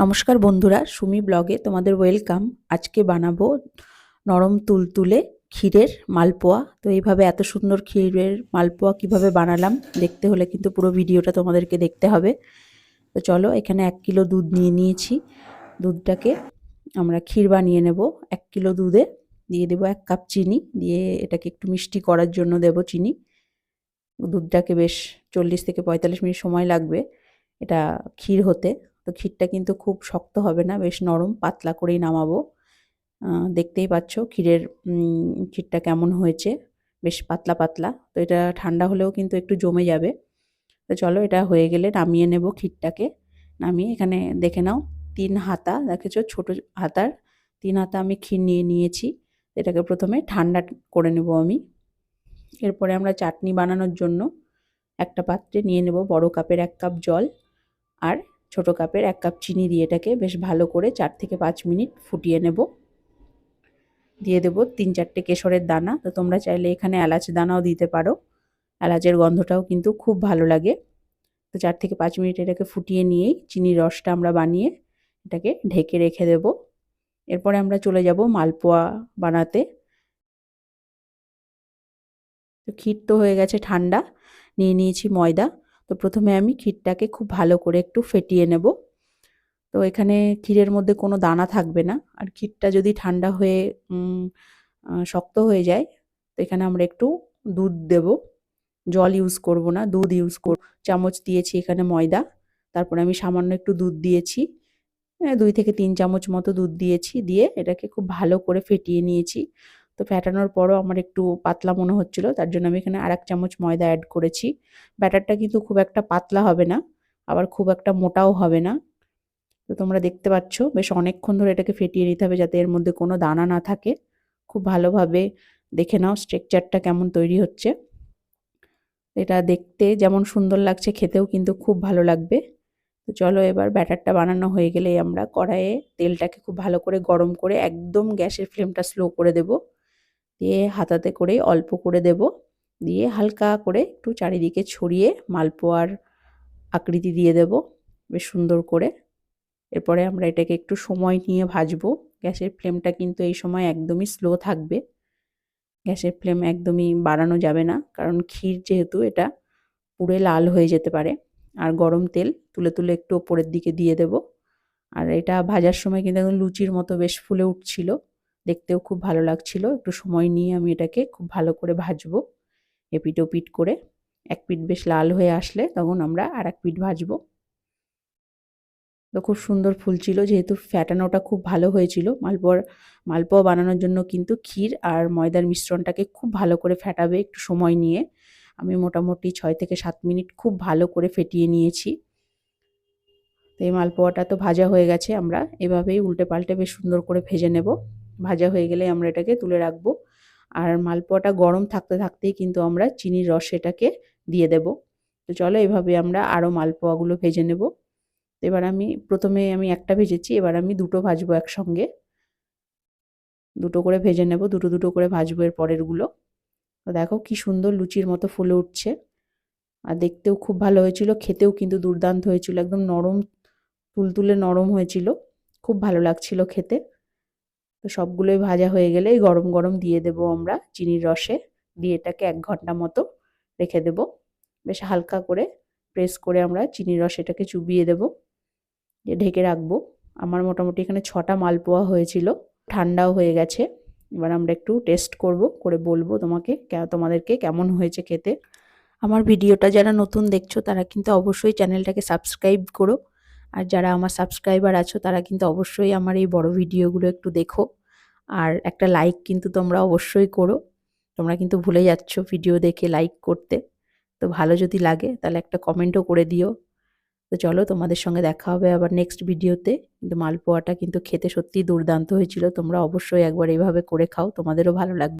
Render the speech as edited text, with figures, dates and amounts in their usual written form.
নমস্কার বন্ধুরা, সুমি ব্লগে তোমাদের ওয়েলকাম। আজকে বানাবো নরম তুলতুলে ক্ষীরের মালপোয়া। তো এইভাবে এত সুন্দর ক্ষীরের মালপোয়া কিভাবে বানালাম দেখতে হলে কিন্তু পুরো ভিডিওটা তোমাদেরকে দেখতে হবে। তো চলো, এখানে 1 কিলো দুধ নিয়ে নিয়েছি। দুধটাকে আমরা ক্ষীর বানিয়ে নেব। 1 কিলো দুধে দিয়ে দেবো 1 কাপ চিনি, দিয়ে এটাকে একটু মিষ্টি করার জন্য দেব চিনি। দুধটাকে বেশ 40 থেকে 45 মিনিট সময় লাগবে এটা ক্ষীর হতে। তো ক্ষীরটা কিন্তু খুব শক্ত হবে না, বেশ নরম পাতলা করেই নামাবো। দেখতেই পাচ্ছ ক্ষীরটা কেমন হয়েছে, বেশ পাতলা পাতলা। তো এটা ঠান্ডা হলেও কিন্তু একটু জমে যাবে। তো চলো, এটা হয়ে গেলে নামিয়ে নেব ক্ষীরটাকে। নামিয়ে এখানে দেখে নাও 3 হাতা, দেখেছো ছোট হাতার 3 হাতা আমি ক্ষীর নিয়ে নিয়েছি। এটাকে প্রথমে ঠান্ডা করে নেব আমি। এরপরে আমরা চাটনি বানানোর জন্য একটা পাত্রে নিয়ে নেব বড় কাপের 1 কাপ জল আর ছোট কাপের 1 কাপ চিনি দিয়ে এটাকে বেশ ভালো করে 4 থেকে 5 মিনিট ফুটিয়ে নেব। দিয়ে দেব 3-4টে কেশরের দানা। তো তোমরা চাইলে এখানে এলাচ দানাও দিতে পারো, এলাচের গন্ধটাও কিন্তু খুব ভালো লাগে। তো 4 থেকে 5 মিনিট এটাকে ফুটিয়ে নিয়েই চিনির রসটা আমরা বানিয়ে এটাকে ঢেকে রেখে দেব। এরপরে আমরা চলে যাব মালপোয়া বানাতে। তো ক্ষীর তো হয়ে গেছে ঠান্ডা, নিয়ে নিয়েছি ময়দা। তো প্রথমে আমি ক্ষীরটাকে খুব ভালো করে একটু ফেটিয়ে নেব। তো এখানে ক্ষীরের মধ্যে কোনো দানা থাকবে না। আর ক্ষীরটা যদি ঠান্ডা হয়ে শক্ত হয়ে যায়, তো এখানে আমরা একটু দুধ দেব। জল ইউজ করব না, দুধ ইউজ করব। চামচ দিয়েছি এখানে ময়দা, তারপরে আমি সামান্য একটু দুধ দিয়েছি। 2 থেকে 3 চামচ মতো দুধ দিয়েছি, দিয়ে এটাকে খুব ভালো করে ফেটিয়ে নিয়েছি। তো ফেটানোর পরও আমার একটু পাতলা মনে হচ্ছিল, তার জন্য আমি এখানে আর 1 চামচ ময়দা অ্যাড করেছি। ব্যাটারটা কিন্তু খুব একটা পাতলা হবে না, আবার খুব একটা মোটাও হবে না। তো তোমরা দেখতে পাচ্ছ বেশ অনেকক্ষণ ধরে এটাকে ফেটিয়ে নিতে হবে যাতে এর মধ্যে কোনো দানা না থাকে। খুব ভালোভাবে দেখে নাও স্ট্রাকচারটা কেমন তৈরি হচ্ছে। এটা দেখতে যেমন সুন্দর লাগছে, খেতেও কিন্তু খুব ভালো লাগবে। তো চলো, এবার ব্যাটারটা বানানো হয়ে গেলেই আমরা কড়াইয়ে তেলটাকে খুব ভালো করে গরম করে একদম গ্যাসের ফ্লেমটা স্লো করে দেব। দিয়ে হাতাতে করে অল্প করে দেব, দিয়ে হালকা করে একটু চারিদিকে ছড়িয়ে মালপোয়ার আকৃতি দিয়ে দেব বেশ সুন্দর করে। এরপরে আমরা এটাকে একটু সময় নিয়ে ভাজবো। গ্যাসের ফ্লেমটা কিন্তু এই সময় একদমই স্লো থাকবে, গ্যাসের ফ্লেম একদমই বাড়ানো যাবে না, কারণ ক্ষীর যেহেতু এটা পুড়ে লাল হয়ে যেতে পারে। আর গরম তেল তুলে তুলে একটু ওপরের দিকে দিয়ে দেব। আর এটা ভাজার সময় কিন্তু একদম লুচির মতো বেশ ফুলে উঠছিল, দেখতেও খুব ভালো লাগছিল। একটু সময় নিয়ে আমি এটাকে খুব ভালো করে ভাজবো, এপিট ওপিট করে। এক পিঠ বেশ লাল হয়ে আসলে তখন আমরা আর এক পিঠ ভাজবো। তো খুব সুন্দর ফুলছিল, যেহেতু ফ্যাটানোটা খুব ভালো হয়েছিল। মালপোয়া বানানোর জন্য কিন্তু ক্ষীর আর ময়দার মিশ্রণটাকে খুব ভালো করে ফ্যাটাবে একটু সময় নিয়ে। আমি মোটামুটি 6 থেকে 7 মিনিট খুব ভালো করে ফেটিয়ে নিয়েছি। তো এই মালপোয়াটা তো ভাজা হয়ে গেছে, আমরা এভাবেই উল্টে পাল্টে বেশ সুন্দর করে ভেজে নেব। ভাজা হয়ে গেলে আমরা এটাকে তুলে রাখবো। আর মালপোয়াটা গরম থাকতে থাকতেই কিন্তু আমরা চিনির রস এটাকে দিয়ে দেব। তো চলো, এভাবে আমরা আরও মালপোয়াগুলো ভেজে নেব। এবার প্রথমে আমি একটা ভেজেছি, এবার আমি 2টো ভাজবো একসঙ্গে। 2টো করে ভেজে নেব, দুটো দুটো করে ভাজবো এর পরেরগুলো। তো দেখো কি সুন্দর লুচির মতো ফুলে উঠছে, আর দেখতেও খুব ভালো হয়েছিল, খেতেও কিন্তু দুর্দান্ত হয়েছিল, একদম নরম তুলতুলে নরম হয়েছিল, খুব ভালো লাগছিল খেতে। তো সবগুলোই ভাজা হয়ে গেলে গরম গরম দিয়ে দেব আমরা চিনির রসে, দিয়ে এটাকে 1 ঘন্টা মতো রেখে দেব। বেশ হালকা করে প্রেস করে আমরা চিনির রস এটাকে চুবিয়ে দেব, দিয়ে ঢেকে রাখবো। আমার মোটামুটি এখানে 6টা মালপোয়া হয়েছিল, ঠান্ডাও হয়ে গেছে। এবার আমরা একটু টেস্ট করব, করে বলবো তোমাদেরকে কেমন হয়েছে খেতে। আমার ভিডিওটা যারা নতুন দেখছো তারা কিন্তু অবশ্যই চ্যানেলটাকে সাবস্ক্রাইব করো, আর যারা আমার সাবস্ক্রাইবার আছো তারা কিন্তু অবশ্যই আমার এই বড় ভিডিওগুলো একটু দেখো। আর একটা লাইক কিন্তু তোমরা অবশ্যই করো, তোমরা কিন্তু ভুলে যাচ্ছ ভিডিও দেখে লাইক করতে। তো ভালো যদি লাগে তাহলে একটা কমেন্টও করে দিও। তো চলো, তোমাদের সঙ্গে দেখা হবে আবার নেক্সট ভিডিওতে। কিন্তু মালপোয়াটা কিন্তু খেতে সত্যিই দুর্দান্ত হয়েছিল, তোমরা অবশ্যই একবার এইভাবে করে খাও, তোমাদেরও ভালো লাগবে।